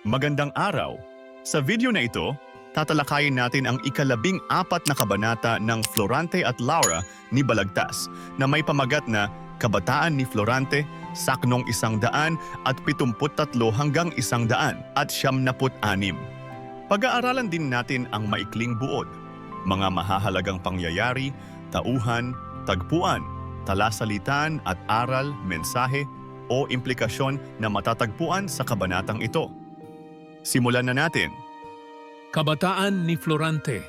Magandang araw! Sa video na ito, tatalakayin natin ang ika-14 na kabanata ng Florante at Laura ni Balagtas na may pamagat na Kabataan ni Florante, Saknong 100 at 73 hanggang 100 at 76. Pag-aaralan din natin ang maikling buod, mga mahahalagang pangyayari, tauhan, tagpuan, talasalitan at aral, mensahe o implikasyon na matatagpuan sa kabanatang ito. Simulan na natin. Kabataan ni Florante.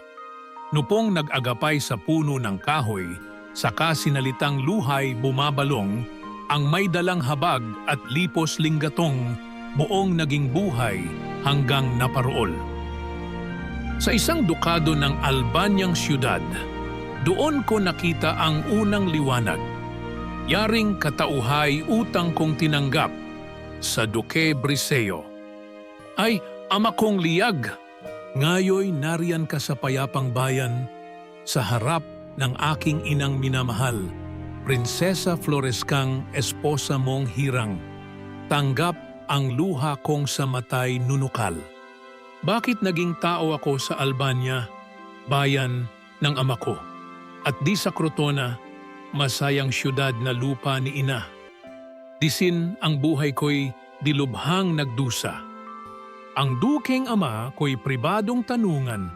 Nupong nag-agapay sa puno ng kahoy, saka sinalitang luhay bumabalong, ang may dalang habag at lipos linggatong, buong naging buhay hanggang naparool. Sa isang dukado ng Albanyang siyudad, doon ko nakita ang unang liwanag. Yaring katauhay utang kong tinanggap sa Duque Briseo. Ay, ama kong liyag, ngayoy nariyan ka sa payapang bayan, sa harap ng aking inang minamahal, Prinsesa Florescang, esposa mong hirang. Tanggap ang luha kong sa matay nunukal. Bakit naging tao ako sa Albania, bayan ng ama ko, at di sa Crotona, masayang siyudad na lupa ni ina? Disin ang buhay ko'y dilubhang nagdusa. Ang dukeng ama ko'y pribadong tanungan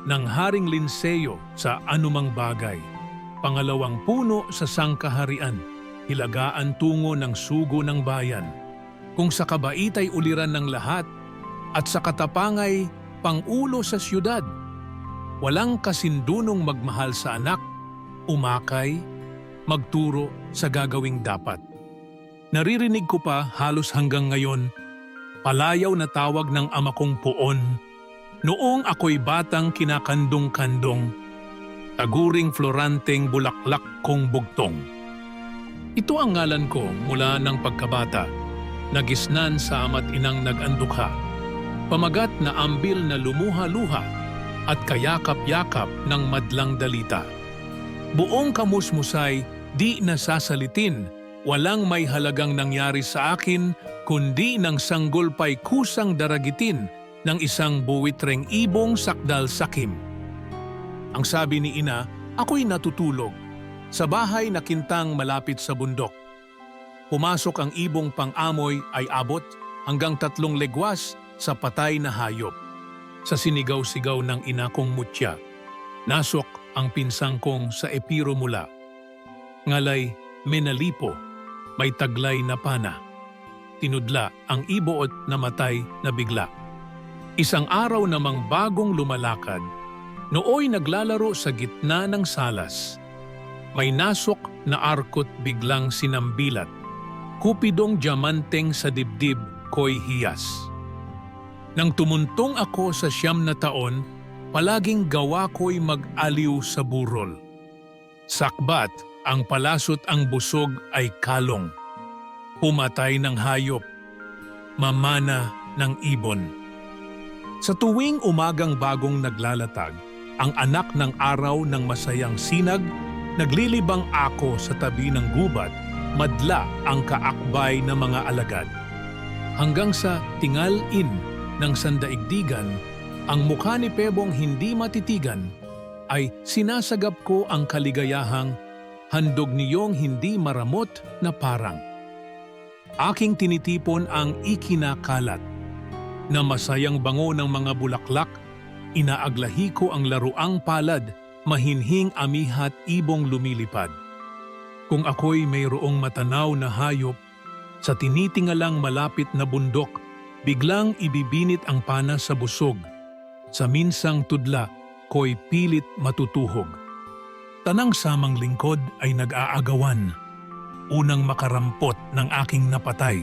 ng Haring Linceo sa anumang bagay. Pangalawang puno sa sangkaharian, hilagaan tungo ng sugo ng bayan. Kung sa kabait ay uliran ng lahat, at sa katapangay pangulo sa siyudad. Walang kasindunong magmahal sa anak, umakay, magturo sa gagawing dapat. Naririnig ko pa halos hanggang ngayon, palayaw na tawag ng ama kong Poon, noong ako'y batang kinakandong-kandong, taguring Floranteng bulaklak kong bugtong. Ito ang ngalan ko mula ng pagkabata, nagisnan sa ama't inang nag-andukha, pamagat na ambil na lumuha-luha at kayakap-yakap ng madlang dalita. Buong kamusmusay di nasasalitin, walang may halagang nangyari sa akin kundi ng sanggol pa'y kusang daragitin ng isang buwitreng ibong sakdal sakim. Ang sabi ni ina, ako'y natutulog sa bahay na kintang malapit sa bundok. Pumasok ang ibong pang-amoy ay abot hanggang 3 legwas sa patay na hayop. Sa sinigaw-sigaw ng ina kong mutya, nasok ang pinsang kong sa epiro mula. Ngalay, menalipo, may taglay na pana. Tinudla ang iboot na matay na bigla. Isang araw namang bagong lumalakad, nooy naglalaro sa gitna ng salas. May nasok na arkot biglang sinambilat. Kupidong diamanteng sa dibdib ko'y hiyas. Nang tumuntong ako sa 9 na taon, palaging gawa ko'y mag-aliw sa burol. Sakbat, ang palasot ang busog ay kalong. Pumatay ng hayop, mamana ng ibon. Sa tuwing umagang bagong naglalatag, ang anak ng araw ng masayang sinag, naglilibang ako sa tabi ng gubat, madla ang kaakbay na mga alagad. Hanggang sa tingal-in ng sandaigdigan, ang mukha ni Pebong hindi matitigan, ay sinasagap ko ang kaligayahang handog niyong hindi maramot na parang. Aking tinitipon ang ikinakalat, na masayang bango ng mga bulaklak, inaaglahi ko ang laruang palad, mahinhing amihat ibong lumilipad. Kung ako'y mayroong matanaw na hayop, sa tinitingalang malapit na bundok, biglang ibibinit ang pana sa busog. Sa minsang tudla, ko'y pilit matutuhog. Tanang samang lingkod ay nag-aagawan, unang makarampot ng aking napatay.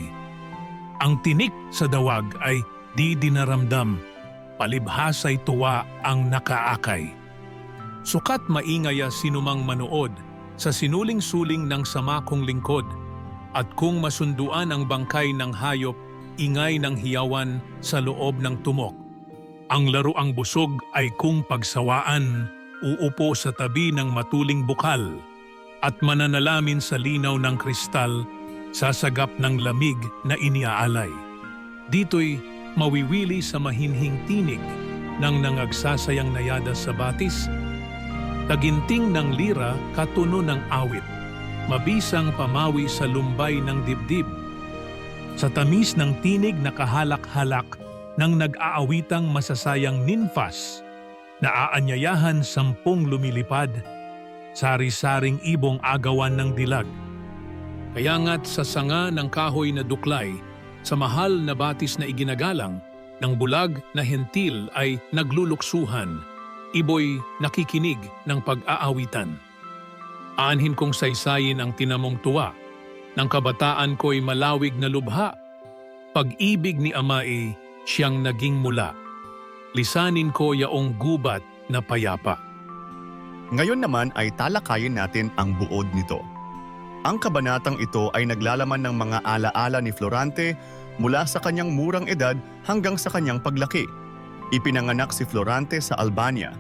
Ang tinik sa dawag ay di dinaramdam, palibhasay tuwa ang nakaakay. Sukat maingaya sinumang manood sa sinuling-suling ng sama kong lingkod, at kung masunduan ang bangkay ng hayop, ingay ng hiyawan sa loob ng tumok. Ang laruang busog ay kung pagsawaan, uupo sa tabi ng matuling bukal, at mananalamin sa linaw ng kristal, sasagap ng lamig na iniaalay. Dito'y mawiwili sa mahinhing tinig ng nangagsasayang nayada sa batis. Taginting ng lira katuno ng awit, mabisang pamawi sa lumbay ng dibdib. Sa tamis ng tinig nakahalak-halak ng nag-aawitang masasayang ninfas, naaanyayahan sampung lumilipad, sari-saring ibong agawan ng dilag. Kaya nga't sa sanga ng kahoy na duklay, sa mahal na batis na iginagalang, ng bulag na hentil ay nagluluksuhan, iboy nakikinig ng pag-aawitan. Aanhin kong saysayin ang tinamong tuwa, ng kabataan ko'y malawig na lubha. Pag-ibig ni Amai siyang naging mula. Lisanin ko yaong gubat na payapa. Ngayon naman ay talakayin natin ang buod nito. Ang kabanatang ito ay naglalaman ng mga alaala ni Florante mula sa kanyang murang edad hanggang sa kanyang paglaki. Ipinanganak si Florante sa Albania.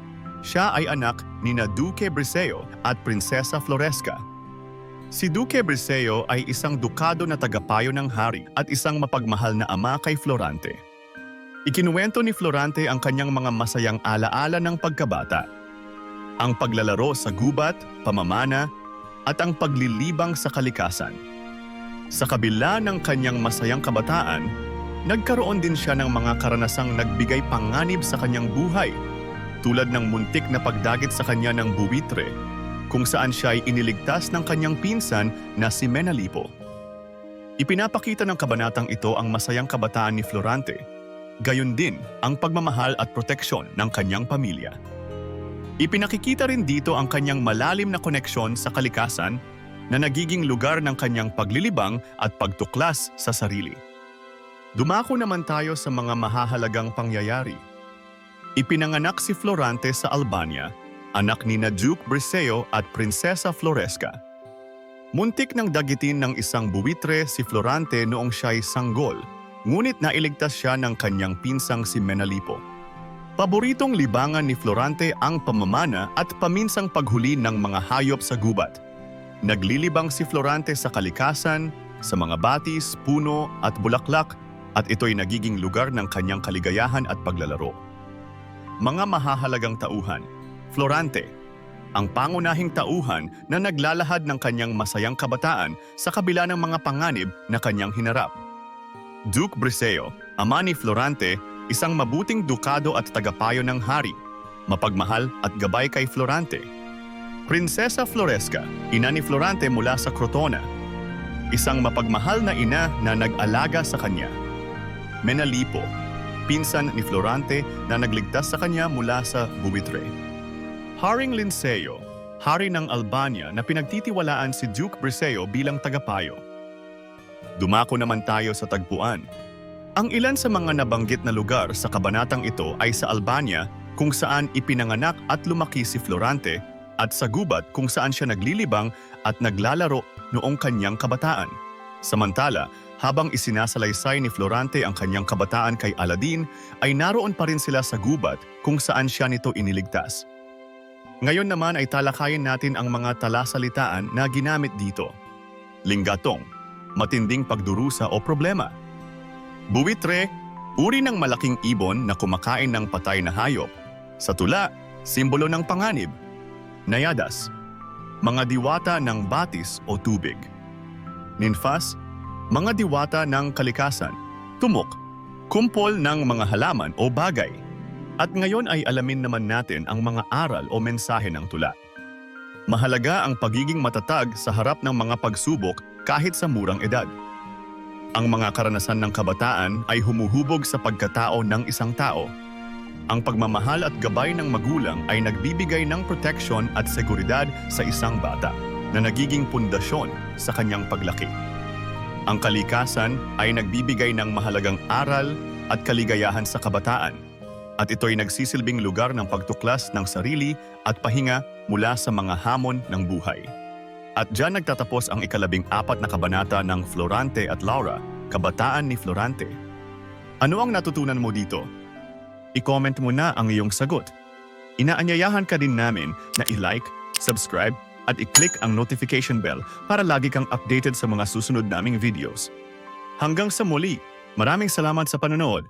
Siya ay anak ni Duque Briseo at Prinsesa Floresca. Si Duque Briseo ay isang dukado na tagapayo ng hari at isang mapagmahal na ama kay Florante. Ikinuwento ni Florante ang kanyang mga masayang alaala ng pagkabata. Ang paglalaro sa gubat, pamamana, at ang paglilibang sa kalikasan. Sa kabila ng kanyang masayang kabataan, nagkaroon din siya ng mga karanasang nagbigay panganib sa kanyang buhay, tulad ng muntik na pagdagit sa kanya ng buwitre, kung saan siya ay iniligtas ng kanyang pinsan na si Menalipo. Ipinapakita ng kabanatang ito ang masayang kabataan ni Florante, gayon din ang pagmamahal at proteksyon ng kanyang pamilya. Ipinakikita rin dito ang kanyang malalim na koneksyon sa kalikasan na nagiging lugar ng kanyang paglilibang at pagtuklas sa sarili. Dumako naman tayo sa mga mahahalagang pangyayari. Ipinanganak si Florante sa Albania, anak ni Duque Briseo at Prinsesa Floresca. Muntik nang dagitin ng isang buwitre si Florante noong siya'y sanggol, ngunit nailigtas siya ng kanyang pinsang si Menalipo. Paboritong libangan ni Florante ang pamamana at paminsang paghuli ng mga hayop sa gubat. Naglilibang si Florante sa kalikasan, sa mga batis, puno at bulaklak, at ito'y nagiging lugar ng kanyang kaligayahan at paglalaro. Mga mahahalagang tauhan. Florante, ang pangunahing tauhan na naglalahad ng kanyang masayang kabataan sa kabila ng mga panganib na kanyang hinarap. Duque Briseo, ama ni Florante, isang mabuting dukado at tagapayo ng hari, mapagmahal at gabay kay Florante. Prinsesa Floresca, ina ni Florante mula sa Crotona, isang mapagmahal na ina na nag-alaga sa kanya. Menalipo, pinsan ni Florante na nagligtas sa kanya mula sa buwitre. Haring Linceo, hari ng Albania na pinagtitiwalaan si Duque Briseo bilang tagapayo. Dumako naman tayo sa tagpuan. Ang ilan sa mga nabanggit na lugar sa kabanatang ito ay sa Albania, kung saan ipinanganak at lumaki si Florante, at sa gubat kung saan siya naglilibang at naglalaro noong kanyang kabataan. Samantala, habang isinasalaysay ni Florante ang kanyang kabataan kay Aladin, ay naroon pa rin sila sa gubat kung saan siya nito iniligtas. Ngayon naman ay talakayin natin ang mga talasalitaan na ginamit dito. Linggatong, matinding pagdurusa o problema. Buwitre, uri ng malaking ibon na kumakain ng patay na hayop. Sa tula, simbolo ng panganib. Nayadas, mga diwata ng batis o tubig. Ninfas, mga diwata ng kalikasan. Tumok, kumpol ng mga halaman o bagay. At ngayon ay alamin naman natin ang mga aral o mensahe ng tula. Mahalaga ang pagiging matatag sa harap ng mga pagsubok kahit sa murang edad. Ang mga karanasan ng kabataan ay humuhubog sa pagkatao ng isang tao. Ang pagmamahal at gabay ng magulang ay nagbibigay ng proteksyon at seguridad sa isang bata na nagiging pundasyon sa kanyang paglaki. Ang kalikasan ay nagbibigay ng mahalagang aral at kaligayahan sa kabataan, at ito'y nagsisilbing lugar ng pagtuklas ng sarili at pahinga mula sa mga hamon ng buhay. At diyan nagtatapos ang 14 na kabanata ng Florante at Laura, Kabataan ni Florante. Ano ang natutunan mo dito? I-comment mo na ang iyong sagot. Inaanyayahan ka din namin na i-like, subscribe, at i-click ang notification bell para lagi kang updated sa mga susunod naming videos. Hanggang sa muli, maraming salamat sa panonood.